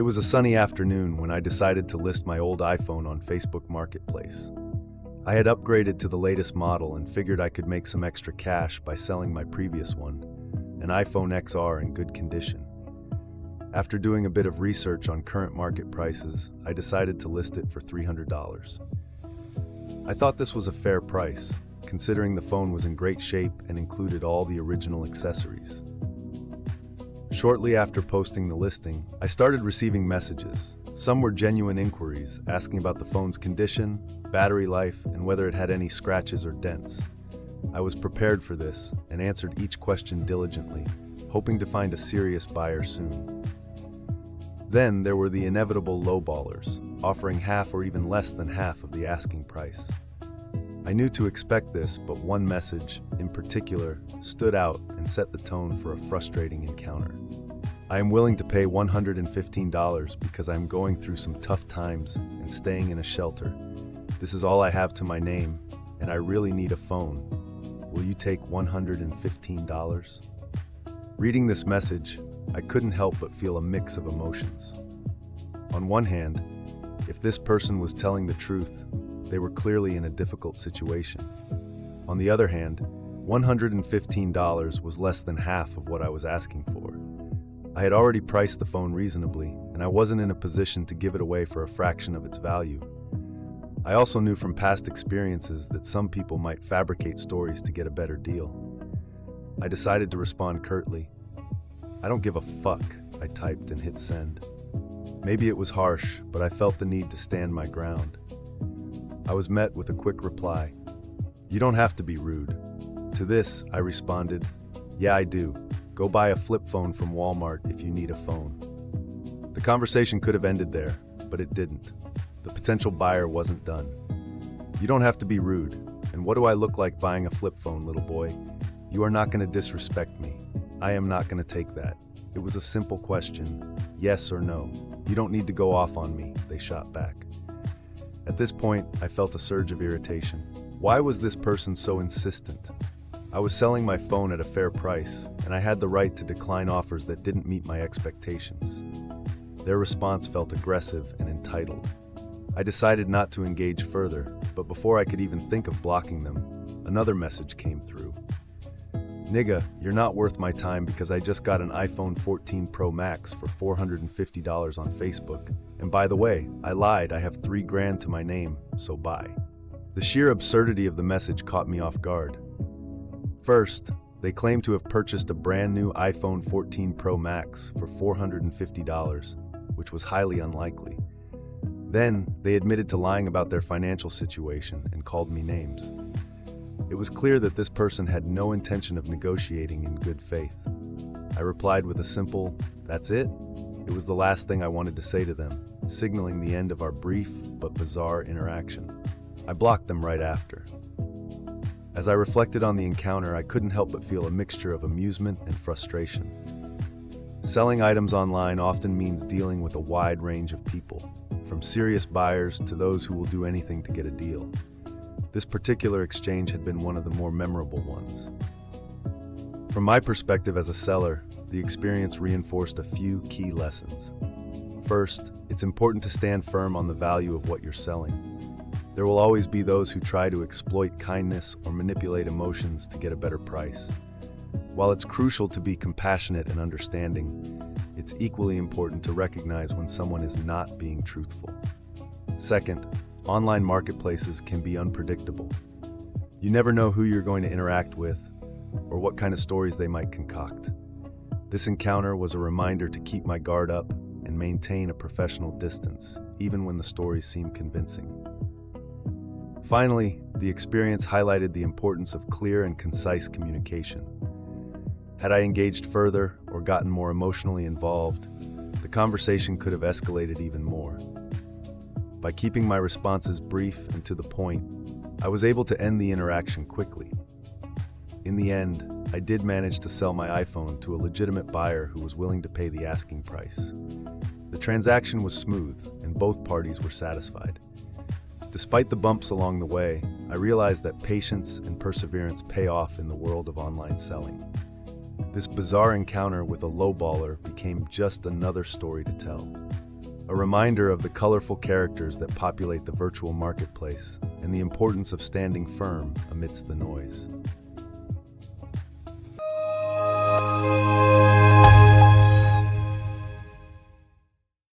It was a sunny afternoon when I decided to list my old iPhone on Facebook Marketplace. I had upgraded to the latest model and figured I could make some extra cash by selling my previous one, an iPhone XR in good condition. After doing a bit of research on current market prices, I decided to list it for $300. I thought this was a fair price, considering the phone was in great shape and included all the original accessories. Shortly after posting the listing, I started receiving messages. Some were genuine inquiries, asking about the phone's condition, battery life, and whether it had any scratches or dents. I was prepared for this and answered each question diligently, hoping to find a serious buyer soon. Then there were the inevitable lowballers, offering half or even less than half of the asking price. I knew to expect this, but one message, in particular, stood out and set the tone for a frustrating encounter. I am willing to pay $115 because I am going through some tough times and staying in a shelter. This is all I have to my name, and I really need a phone. Will you take $115? Reading this message, I couldn't help but feel a mix of emotions. On one hand, if this person was telling the truth, they were clearly in a difficult situation. On the other hand, $115 was less than half of what I was asking for. I had already priced the phone reasonably, and I wasn't in a position to give it away for a fraction of its value. I also knew from past experiences that some people might fabricate stories to get a better deal. I decided to respond curtly. "I don't give a fuck," I typed and hit send. Maybe it was harsh, but I felt the need to stand my ground. I was met with a quick reply. "You don't have to be rude." To this, I responded, "Yeah, I do. Go buy a flip phone from Walmart if you need a phone." The conversation could have ended there, but it didn't. The potential buyer wasn't done. "You don't have to be rude. And what do I look like buying a flip phone, little boy? You are not going to disrespect me. I am not going to take that. It was a simple question, yes or no. You don't need to go off on me," they shot back. At this point, I felt a surge of irritation. Why was this person so insistent? I was selling my phone at a fair price, and I had the right to decline offers that didn't meet my expectations. Their response felt aggressive and entitled. I decided not to engage further, but before I could even think of blocking them, another message came through. "Nigga, you're not worth my time because I just got an iPhone 14 Pro Max for $450 on Facebook. And by the way, I lied, I have $3,000 to my name, so bye." The sheer absurdity of the message caught me off guard. First, they claimed to have purchased a brand new iPhone 14 Pro Max for $450, which was highly unlikely. Then, they admitted to lying about their financial situation and called me names. It was clear that this person had no intention of negotiating in good faith. I replied with a simple, "That's it?" It was the last thing I wanted to say to them, signaling the end of our brief but bizarre interaction. I blocked them right after. As I reflected on the encounter, I couldn't help but feel a mixture of amusement and frustration. Selling items online often means dealing with a wide range of people, from serious buyers to those who will do anything to get a deal. This particular exchange had been one of the more memorable ones. From my perspective as a seller, the experience reinforced a few key lessons. First, it's important to stand firm on the value of what you're selling. There will always be those who try to exploit kindness or manipulate emotions to get a better price. While it's crucial to be compassionate and understanding, it's equally important to recognize when someone is not being truthful. Second, online marketplaces can be unpredictable. You never know who you're going to interact with or what kind of stories they might concoct. This encounter was a reminder to keep my guard up and maintain a professional distance, even when the stories seem convincing. Finally, the experience highlighted the importance of clear and concise communication. Had I engaged further or gotten more emotionally involved, the conversation could have escalated even more. By keeping my responses brief and to the point, I was able to end the interaction quickly. In the end, I did manage to sell my iPhone to a legitimate buyer who was willing to pay the asking price. The transaction was smooth, and both parties were satisfied. Despite the bumps along the way, I realized that patience and perseverance pay off in the world of online selling. This bizarre encounter with a lowballer became just another story to tell. a reminder of the colorful characters that populate the virtual marketplace and the importance of standing firm amidst the noise.